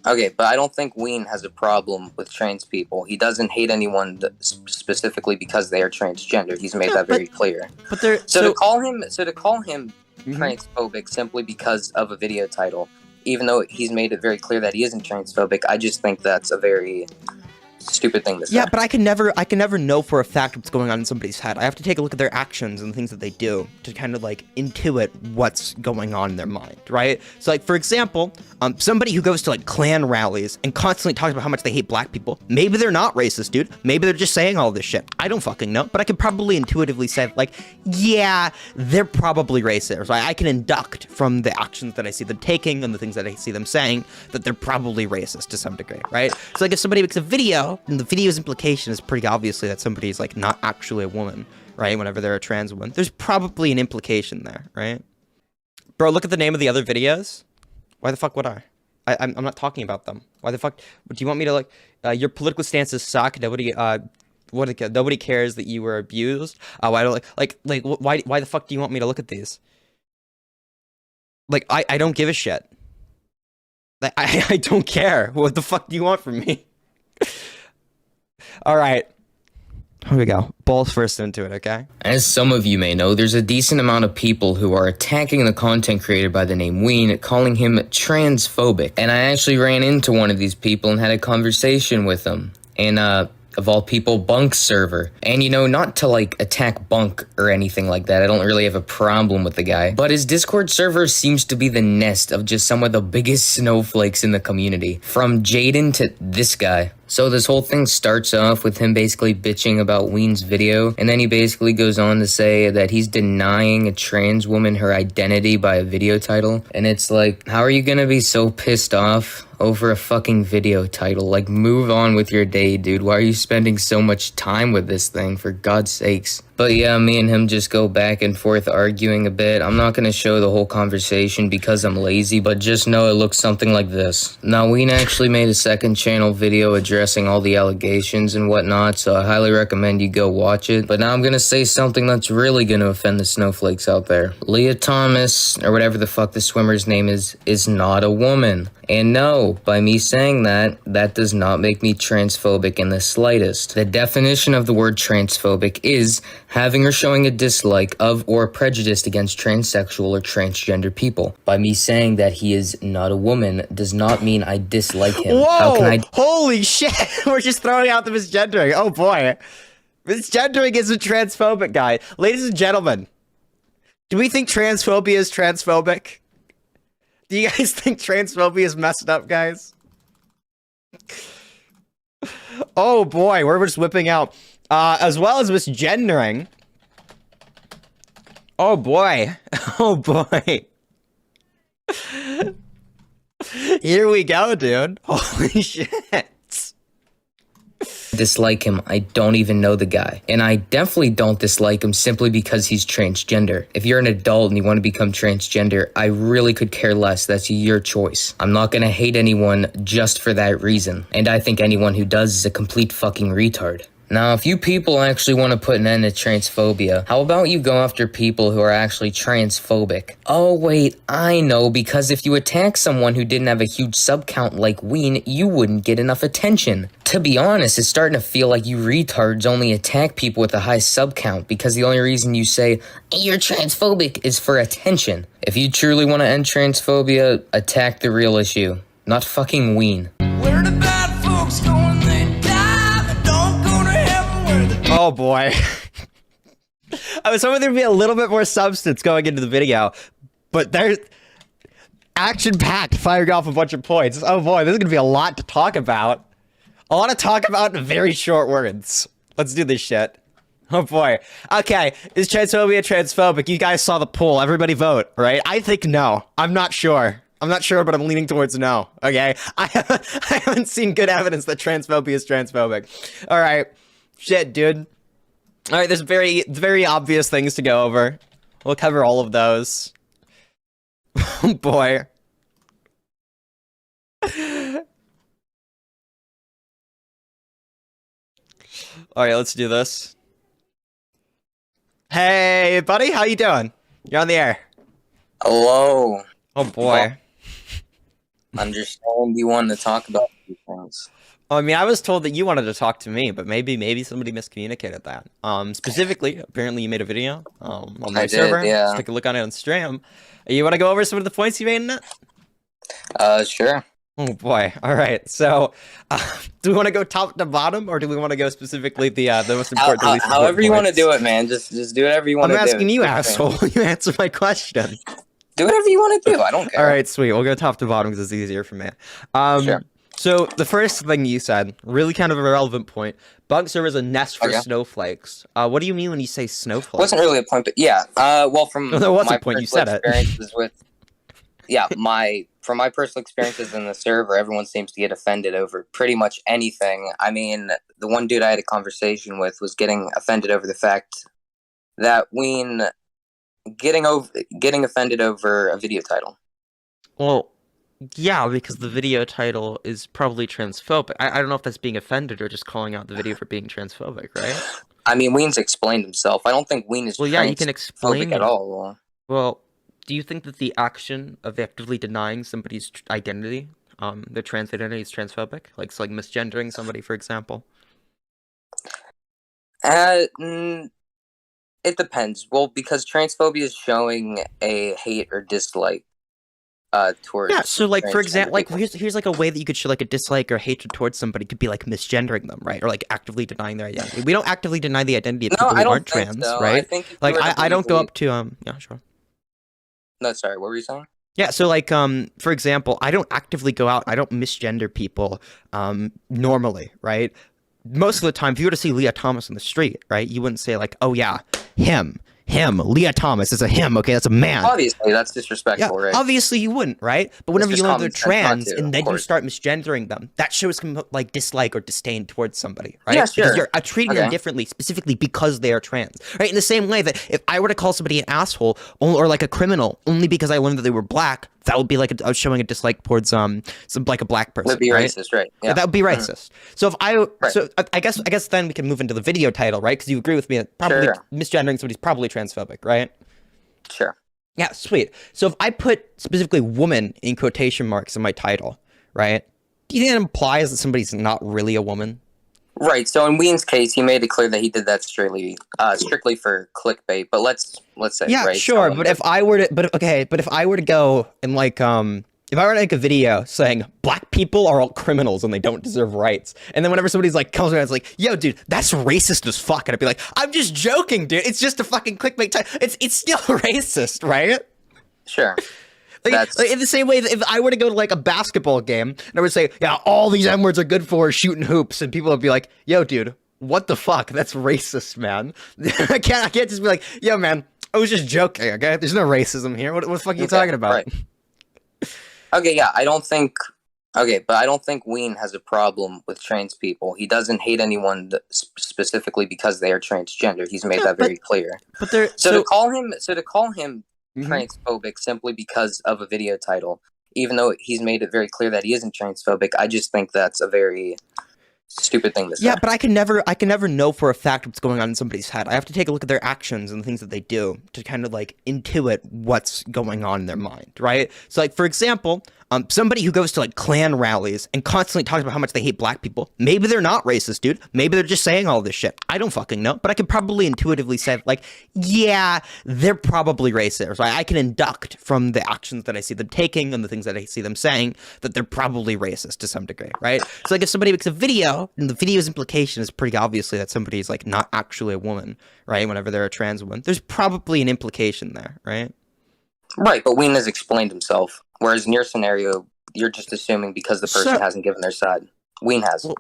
Okay, but I don't think Ween has a problem with trans people. He doesn't hate anyone specifically because they are transgender. He's made Yeah, that very clear. but they're So to call him Mhm. transphobic simply because of a video title, even though he's made it very clear that he isn't transphobic, I just think that's a very stupid thing to say. Yeah, but I can never know for a fact what's going on in somebody's head. I have to take a look at their actions and the things that they do to kind of like intuit what's going on in their mind, right? So like, for example, somebody who goes to like Klan rallies and constantly talks about how much they hate black people, maybe they're not racist, dude. Maybe they're just saying all this shit. I don't fucking know, but I can probably intuitively say like, yeah, they're probably racist. Right? I can induct from the actions that I see them taking and the things that I see them saying that they're probably racist to some degree, right? So like if somebody makes a video, and the video's implication is pretty obviously that somebody's like not actually a woman, right? Whenever they're a trans woman, there's probably an implication there, right? Bro, look at the name of the other videos. Why the fuck would I'm not talking about them. Why the fuck? Do you want me to like? Your political stances suck. Nobody nobody cares that you were abused. Why don't why the fuck do you want me to look at these? Like I don't give a shit. Like I don't care. What the fuck do you want from me? All right. Here we go. Balls first into it, okay? As some of you may know, there's a decent amount of people who are attacking the content creator by the name Ween, calling him transphobic. And I actually ran into one of these people and had a conversation with him. And, of all people, Bunk's server. And, you know, not to, like, attack Bunk or anything like that. I don't really have a problem with the guy. But his Discord server seems to be the nest of just some of the biggest snowflakes in the community. From Jaden to this guy. So this whole thing starts off with him basically bitching about Ween's video, and then he basically goes on to say that he's denying a trans woman her identity by a video title. And it's like, how are you gonna be so pissed off over a fucking video title? Like, move on with your day, dude. Why are you spending so much time with this thing, for God's sakes? But yeah, me and him just go back and forth arguing a bit. I'm not gonna show the whole conversation because I'm lazy, but just know it looks something like this. Now, Ween actually made a second channel video addressing all the allegations and whatnot, so I highly recommend you go watch it. But now I'm gonna say something that's really gonna offend the snowflakes out there. Leah Thomas, or whatever the fuck the swimmer's name is not a woman. And no, by me saying that, that does not make me transphobic in the slightest. The definition of the word transphobic is having or showing a dislike of or prejudice against transsexual or transgender people. By me saying that he is not a woman does not mean I dislike him. Whoa! How can I? Holy shit! We're just throwing out the misgendering. Oh boy. Misgendering is a transphobic guy. Ladies and gentlemen, do we think transphobia is transphobic? Do you guys think transphobia is messed up, guys? Oh boy, we're just whipping out. As well as misgendering. Oh boy. Oh boy. Here we go, dude. Holy shit. Dislike him. I don't even know the guy. And I definitely don't dislike him simply because he's transgender. If you're an adult and you want to become transgender, I really could care less. That's your choice. I'm not gonna hate anyone just for that reason. And I think anyone who does is a complete fucking retard. Now, if you people actually want to put an end to transphobia, how about you go after people who are actually transphobic? Oh wait, I know, because if you attack someone who didn't have a huge sub count like Ween, you wouldn't get enough attention. To be honest, it's starting to feel like you retards only attack people with a high sub count because the only reason you say, you're transphobic, is for attention. If you truly want to end transphobia, attack the real issue, not fucking Ween. Where the bad folks going, they die, they don't go to heaven where the Oh boy. I was hoping there'd be a little bit more substance going into the video, but there's action-packed, firing off a bunch of points. Oh boy, this is gonna be a lot to talk about. A lot to talk about in very short words. Let's do this shit. Oh boy. Okay, is transphobia transphobic? You guys saw the poll. Everybody vote, right? I think no. I'm not sure. I'm not sure, but I'm leaning towards no, okay? I haven't seen good evidence that transphobia is transphobic. All right. Shit, dude. All right, there's very obvious things to go over. We'll cover all of those. Oh boy. All right, let's do this. Hey, buddy, how you doing? You're on the air. Hello. Oh boy. understand you want to talk about these things. I mean, I was told that you wanted to talk to me, but maybe somebody miscommunicated that. Specifically, apparently you made a video on my I did, server. yeah. Just take a look on it on stream. You want to go over some of the points you made in it? Sure. Oh boy! All right. So, do we want to go top to bottom, or do we want to go specifically the most important? The least However you want to points? do it, man. Just do whatever you want to do. I'm asking you, asshole. You answer my question. Do whatever you want to do. I don't care. All right, sweet. We'll go top to bottom because it's easier for me. Sure. So the first thing you said, really kind of a relevant point. Bunk server is a nest for Okay. snowflakes. What do you mean when you say snowflakes? Wasn't really a point, but yeah. Well, from No, there was my a point. You personal said it. experiences with, yeah, from my personal experiences in the server, everyone seems to get offended over pretty much anything. I mean, the one dude I had a conversation with was getting offended over the fact that Ween getting offended over a video title. Well, yeah, because the video title is probably transphobic. I don't know if that's being offended or just calling out the video for being transphobic, right? I mean, Ween's explained himself. I don't think Ween is Well, yeah, you can explain transphobic at all. Well, do you think that the action of actively denying somebody's identity, their trans identity, is transphobic? Like misgendering somebody, for example? It depends. Well, because transphobia is showing a hate or dislike towards. Yeah, so for transgender example, people. here's a way that you could show a dislike or hatred towards somebody could be misgendering them, right? Or actively denying their identity. We don't actively deny the identity of No, people I who don't aren't think trans, so. right? I think if you were to I don't go believe- up to yeah, sure. No, sorry. What were you saying? Yeah, so for example, I don't actively go out, I don't misgender people normally, right? Most of the time, if you were to see Leah Thomas on the street, right, you wouldn't say oh yeah, him, Leah Thomas is a him, okay, that's a man. Obviously, that's disrespectful, Yeah, right? obviously you wouldn't, right? But whenever just you learn they're common sense not trans to, and of then you course. start misgendering them, that shows dislike or disdain towards somebody, right? Yeah, Because sure. you're treating them Okay. differently, specifically because they are trans, right? In the same way that if I were to call somebody an asshole or a criminal only because I learned that they were black, that would be showing a dislike towards a black person. That'd be right? racist, right? Yeah. That would be racist. So if I, Right. so I guess then we can move into the video title, right? Because you agree with me that probably Sure. misgendering somebody's probably transphobic, right? Sure. Yeah, sweet. So if I put specifically woman in quotation marks in my title, right? Do you think that implies that somebody's not really a woman? Right. So in Ween's case, he made it clear that he did that strictly for clickbait. But let's say, Yeah, right? sure. But if I were to go and if I were to make a video saying black people are all criminals and they don't deserve rights, and then whenever somebody's comes around, it's yo, dude, that's racist as fuck, and I'd be I'm just joking, dude. It's just a fucking clickbait title. It's still racist, right? Sure. In the same way that if I were to go to a basketball game and I would say, yeah, all these N-words are good for shooting hoops, and people would be yo, dude, what the fuck? That's racist, man. I can't just be yo, man, I was just joking, okay? There's no racism here. What the fuck are you talking about? Right. Okay, yeah, but I don't think Ween has a problem with trans people. He doesn't hate anyone specifically because they are transgender. He's made that very clear. But they're To call him Mhm. transphobic simply because of a video title, even though he's made it very clear that he isn't transphobic, I just think that's a very stupid thing to say. Yeah, but I can never know for a fact what's going on in somebody's head. I have to take a look at their actions and the things that they do to kind of intuit what's going on in their mind, right? So for example, somebody who goes to Klan rallies and constantly talks about how much they hate black people, maybe they're not racist, dude. Maybe they're just saying all this shit. I don't fucking know, but I could probably intuitively say yeah, they're probably racist. Right? I can induct from the actions that I see them taking and the things that I see them saying that they're probably racist to some degree, right? So if somebody makes a video and the video's implication is pretty obviously that somebody's not actually a woman, right? Whenever they're a trans woman, there's probably an implication there, right? Right, but Ween has explained himself. Whereas in your scenario, you're just assuming because the person hasn't given their side. Ween has. Well,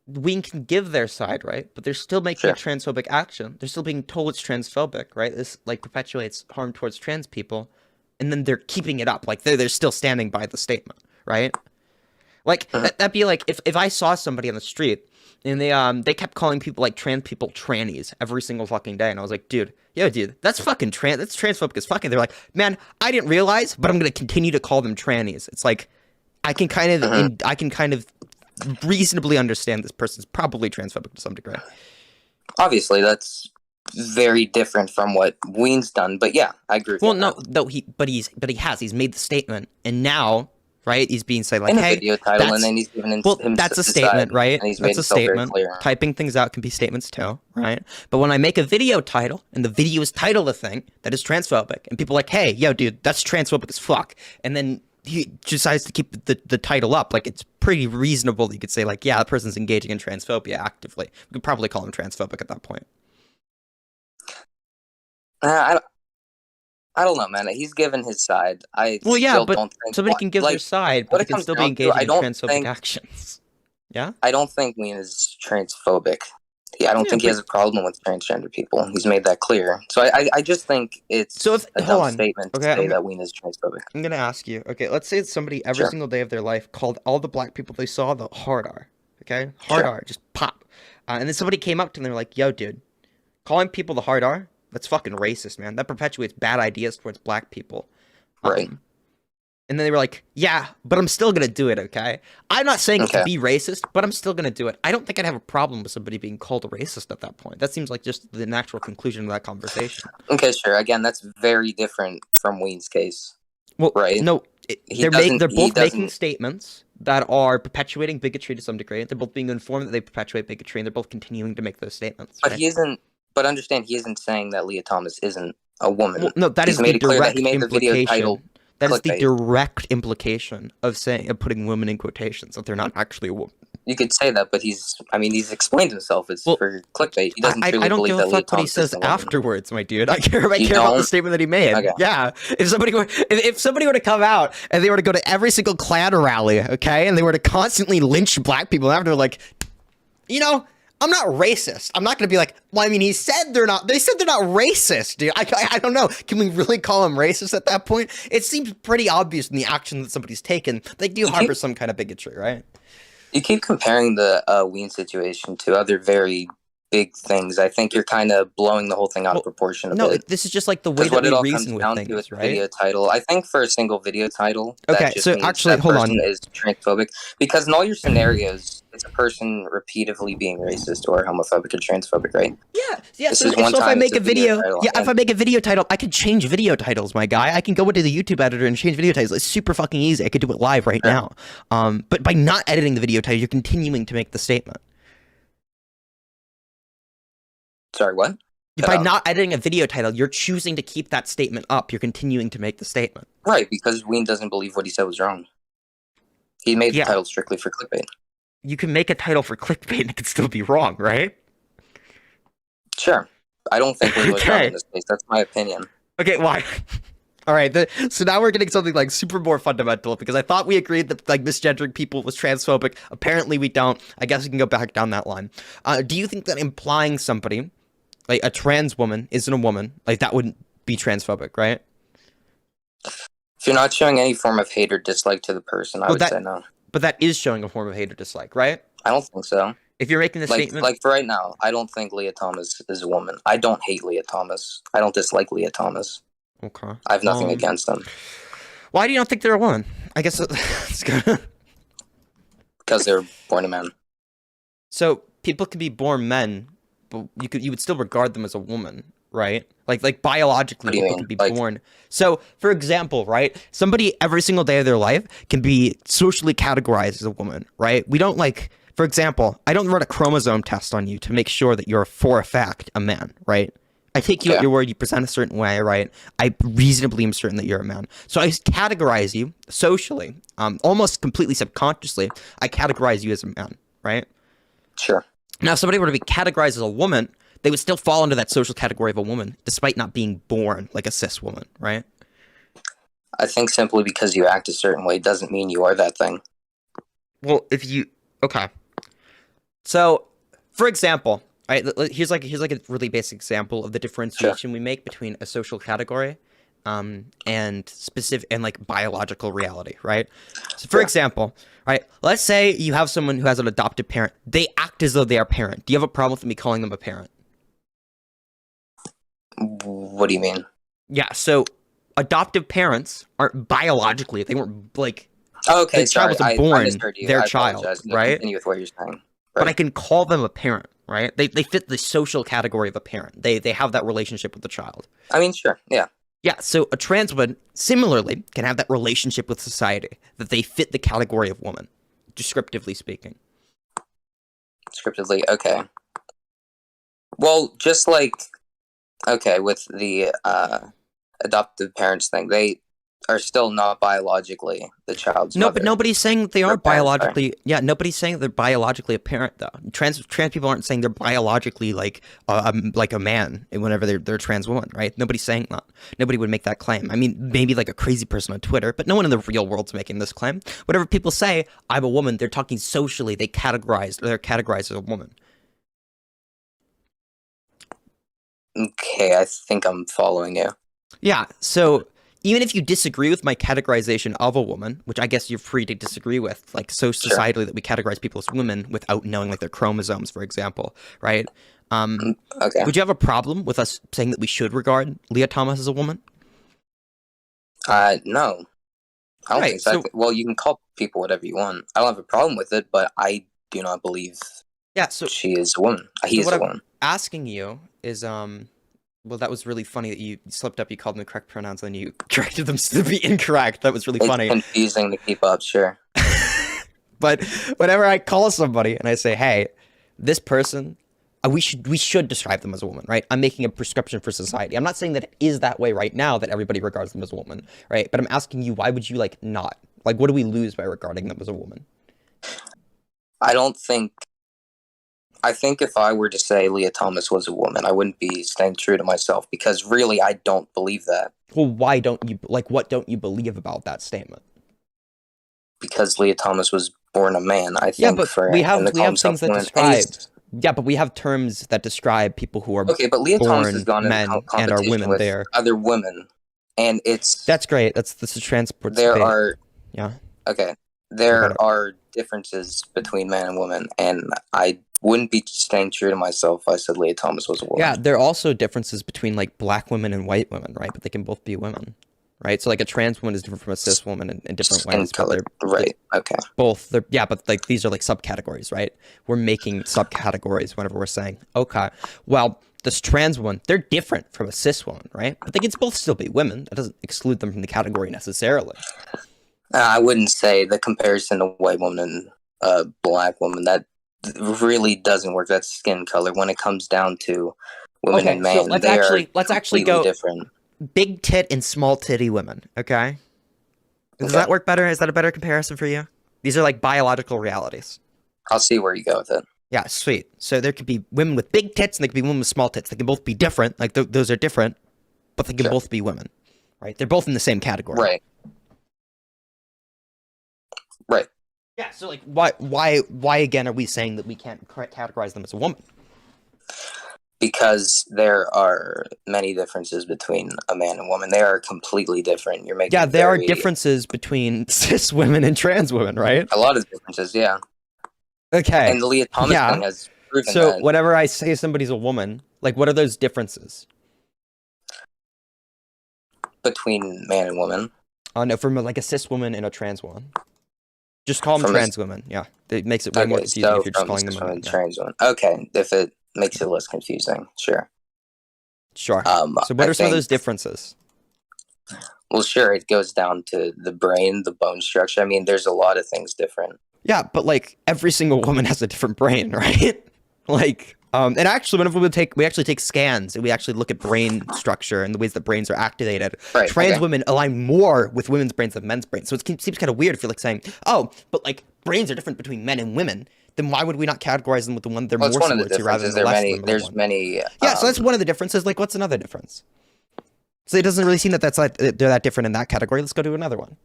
Ween can give their side, right? But they're still making a Sure. transphobic action. They're still being told it's transphobic, right? This perpetuates harm towards trans people, and then they're keeping it up. They're still standing by the statement, right? That'd be if I saw somebody on the street and they kept calling people trans people trannies every single fucking day, and I was dude, that's fucking that's transphobic as fucking. They're man, I didn't realize, but I'm gonna continue to call them trannies. It's I can kind of reasonably understand this person's probably transphobic to some degree. Obviously, that's very different from what Ween's done, but yeah, I agree with Well, you. no, he has. He's made the statement, and now right? He's being said like, In a hey, video title, that's, and then he's given well, himself that's a his statement, side, right? and he's That's made a himself very statement. clear. Typing things out can be statements too, right? But when I make a video title and the video is titled a thing that is transphobic, and people are like, hey, yo, dude, that's transphobic as fuck, and then he decides to keep the title up, like, it's pretty reasonable that you could say, like, yeah, the person's engaging in transphobia actively. We could probably call him transphobic at that point. I don't know, man. He's given his side. I Well, yeah, still but don't think somebody can give their side, but what they it can comes still be down to. engaging I in don't transphobic think actions. Yeah? I don't think Ween is transphobic. I don't Yeah, think he has a problem with transgender people. He's made that clear. So I just think it's So if, a hold dumb on, statement to okay, say that Ween is transphobic. I'm gonna ask you, okay, let's say somebody every Sure. single day of their life called all the black people they saw the hard R, okay? Hard Sure. R, just pop. And then somebody came up to them and they're like, yo, dude, calling people the hard R, that's fucking racist, man. That perpetuates bad ideas towards black people. Right. And then they were like, yeah, but I'm still going to do it, okay? I'm not saying it to Okay. be racist, but I'm still going to do it. I don't think I'd have a problem with somebody being called a racist at that point. That seems like just the natural conclusion of that conversation. Okay, sure. Again, that's very different from Ween's case. Well, Right. no, He they're both making doesn't. statements that are perpetuating bigotry to some degree. They're both being informed that they perpetuate bigotry, and they're both continuing to make those statements. But right? he isn't. But understand, he isn't saying that Leah Thomas isn't a woman. Well, no, that He's is made the it clear that direct he made the video title implication. That is the clickbait. direct implication of putting women in quotations, that they're not actually a woman. You could say that, but he's explained himself. It's Well, for clickbait. He doesn't I truly don't believe give that a Leah fuck what he Thomas says is a woman. afterwards, my dude. I care about You the don't? statement that he made. Okay. Yeah. If somebody were to come out and they were to go to every single Klan rally, okay, and they were to constantly lynch black people after, like, you know, I'm not racist. I'm not going to be like, well, I mean, they said they're not racist, dude. I don't know. Can we really call them racist at that point? It seems pretty obvious in the action that somebody's taken. They do harbor some kind of bigotry, right? You keep comparing the Ween situation to other very big things. I think you're kind of blowing the whole thing out of proportion a No, bit. this is just like the way Because that what it we all comes reason with down to things, is right? video title. I think for a single video title, Okay, that just so means actually, that hold person on. is transphobic. Because in all your scenarios, it's a person repeatedly being racist or homophobic or transphobic, right? Yeah. This So is one if I time make it's a a video video, title, if and- I make a video title, I can change video titles, my guy. I can go into the YouTube editor and change video titles. It's super fucking easy. I could do it live right now. But by not editing the video title, you're continuing to make the statement. Sorry, what? Cut By out. not editing a video title, you're choosing to keep that statement up. You're continuing to make the statement. Right, because Ween doesn't believe what he said was wrong. He made the Yeah. title strictly for clickbait. You can make a title for clickbait and it can still be wrong, right? Sure. I don't think Ween was wrong Okay. in this case. That's my opinion. Okay, why? All right, so now we're getting something like super more fundamental, because I thought we agreed that like misgendering people was transphobic. Apparently we don't. I guess we can go back down that line. Do you think that implying somebody, like a trans woman, isn't a woman, like that wouldn't be transphobic, right? If you're not showing any form of hate or dislike to the person, I would say no. But that is showing a form of hate or dislike, right? I don't think so. If you're making a statement, Like for right now, I don't think Leah Thomas is a woman. I don't hate Leah Thomas. I don't dislike Leah Thomas. okay. I have nothing against them Why do you not think they're a woman? I guess that's good. because they were born a man. So people can be born men, but you would still regard them as a woman, right? Like biologically, What do you people mean? can be Like- born. So, for example, right? Somebody every single day of their life can be socially categorized as a woman, right? We don't like, for example, I don't run a chromosome test on you to make sure that you're for a fact a man, right? I take you at Yeah. your word, you present a certain way, right? I reasonably am certain that you're a man. So I categorize you socially, almost completely subconsciously, I categorize you as a man, right? Sure. Now, if somebody were to be categorized as a woman, they would still fall into that social category of a woman, despite not being born like a cis woman, right? I think simply because you act a certain way doesn't mean you are that thing. Well, okay. So, for example, right, here's like a really basic example of the differentiation we make between a social category, and specific and like biological reality, right? So, for example, right, let's say you have someone who has an adopted parent. They act as though they are a parent. Do you have a problem with me calling them a parent? What do you mean? Yeah, so adoptive parents aren't biologically, they weren't like, Oh, okay, the child sorry. wasn't born I misheard you. their I child, apologize. No, right? Continue with what you're saying. but I can call them a parent, right? They fit the social category of a parent. They have that relationship with the child. I mean, sure. Yeah. Yeah, so a trans woman similarly can have that relationship with society, that they fit the category of woman, descriptively speaking. Descriptively, okay. Well, just like, okay, with the adoptive parents thing, they are still not biologically the child's No, mother. but nobody's saying that they are Their parents are. biologically. Yeah, nobody's saying they're biologically a parent though. Trans people aren't saying they're biologically like a man whenever they're a trans woman, right? Nobody's saying that. Nobody would make that claim. I mean, maybe like a crazy person on Twitter, but no one in the real world's making this claim. Whatever people say, I'm a woman. They're talking socially. They're categorized as a woman. Okay, I think I'm following you. Yeah. So even if you disagree with my categorization of a woman, which I guess you're free to disagree with, like so societally that we categorize people as women without knowing like their chromosomes, for example, right? Okay. Would you have a problem with us saying that we should regard Leah Thomas as a woman? No, I don't Right, think so. so- Well, you can call people whatever you want. I don't have a problem with it, but I do not believe Yeah. So, she is a woman. He is what a I'm woman. asking you is, well, that was really funny that you slipped up. You called them the correct pronouns, and then you corrected them to be incorrect. That was really It's funny. confusing to keep up, sure. But whenever I call somebody and I say, "Hey, this person," we should describe them as a woman, right? I'm making a prescription for society. I'm not saying that it is that way right now that everybody regards them as a woman, right? But I'm asking you, why would you like not? Like, what do we lose by regarding them as a woman? I think if I were to say Leah Thomas was a woman, I wouldn't be staying true to myself because really I don't believe that. Well, why don't you like? What don't you believe about that statement? Because Leah Thomas was born a man, I think. Yeah, but for we have him to call things himself that a woman. describe. And Yeah, but we have terms that describe people who are okay, but Leah Thomas born has gone men into and are competition women with there. other women, and That's great. This is transport. there debate. are Yeah. okay, there Okay. are differences between man and woman, and I wouldn't be staying true to myself if I said Leah Thomas was a woman. Yeah, there are also differences between like black women and white women, right? But they can both be women, right? So like a trans woman is different from a cis woman in different Skin ways. But color, right? Okay. but like these are like subcategories, right? We're making subcategories whenever we're saying, okay, well, this trans woman, they're different from a cis woman, right? But they can both still be women. That doesn't exclude them from the category necessarily. I wouldn't say the comparison to white woman and black woman that really doesn't work. That's skin color. When it comes down to women Okay, and men, so let's actually completely go different. big tit and small titty women. Okay, does Okay. that work better? Is that a better comparison for you? These are like biological realities. I'll see where you go with it. Yeah, sweet. So there could be women with big tits and there could be women with small tits. They can both be different. Like those are different, but they can Sure. both be women, right? They're both in the same category. Right. Right. Yeah. So like, why again are we saying that we can't categorize them as a woman? Because there are many differences between a man and woman. They are completely different. You're making Yeah, there are very- differences between cis women and trans women, right? a lot of differences. Yeah, Okay. and the Leah Thomas Yeah. thing has proven So that. whenever I say somebody's a woman, like what are those differences? Between man and woman. No, from like a cis woman and a trans woman. Just call them From a- trans women. Yeah, it makes it way more Okay, confusing so if you're just from calling them from women. a Yeah. trans woman. Okay, if it makes it less confusing, sure. Sure. So what I are some of think- those differences? Well, sure, it goes down to the brain, the bone structure. I mean, there's a lot of things different. Yeah, but like every single woman has a different brain, right? Like, and actually, whenever we actually take scans and we actually look at brain structure and the ways that brains are activated. Right, Trans okay. women align more with women's brains than men's brains. So it seems kind of weird if you're like saying, oh, but like brains are different between men and women. Then why would we not categorize them with the one they're Well, more it's one of the similar to rather differences. than the less There's similar one? many. Yeah, so that's one of the differences. Like, what's another difference? So it doesn't really seem that that's like they're that different in that category. Let's go to another one.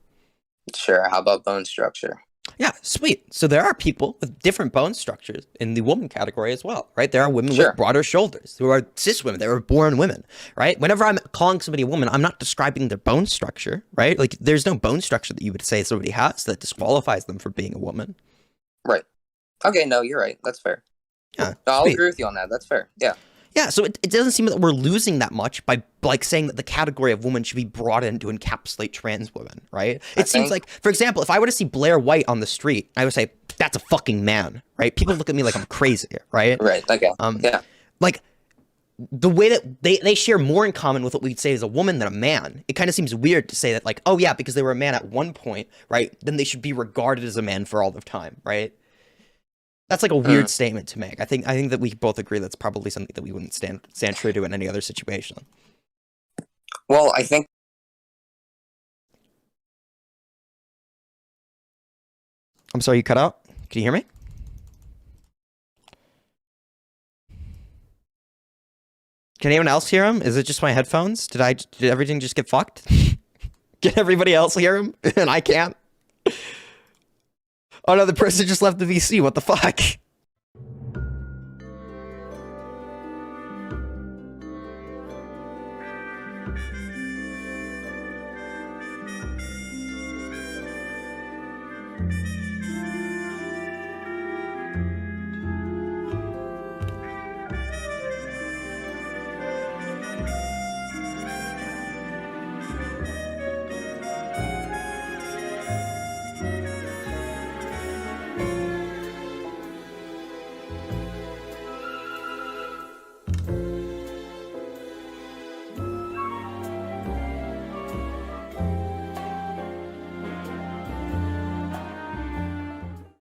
Sure. How about bone structure? Yeah, sweet. So there are people with different bone structures in the woman category as well, right? There are women Sure. with broader shoulders who are cis women. They were born women, right? Whenever I'm calling somebody a woman, I'm not describing their bone structure, right? Like, there's no bone structure that you would say somebody has that disqualifies them from being a woman. Right. Okay. No, you're right. That's fair. Yeah, No, I'll sweet. agree with you on that. That's fair. Yeah. Yeah, so it doesn't seem that we're losing that much by like saying that the category of woman should be broadened to encapsulate trans women, right? It seems like, for example, if I were to see Blair White on the street, I would say, that's a fucking man, right? People look at me like I'm crazy, right? Right. Okay. Yeah. Like, the way that they share more in common with what we'd say is a woman than a man. It kind of seems weird to say that, like, oh yeah, because they were a man at one point, right? Then they should be regarded as a man for all of time, right? That's like a weird statement to make. I think that we both agree that's probably something that we wouldn't stand true to in any other situation. Well, I think. I'm sorry, you cut out. Can you hear me? Can anyone else hear him? Is it just my headphones? Did everything just get fucked? Can everybody else hear him? And I can't? Oh no, the person just left the VC. What the fuck?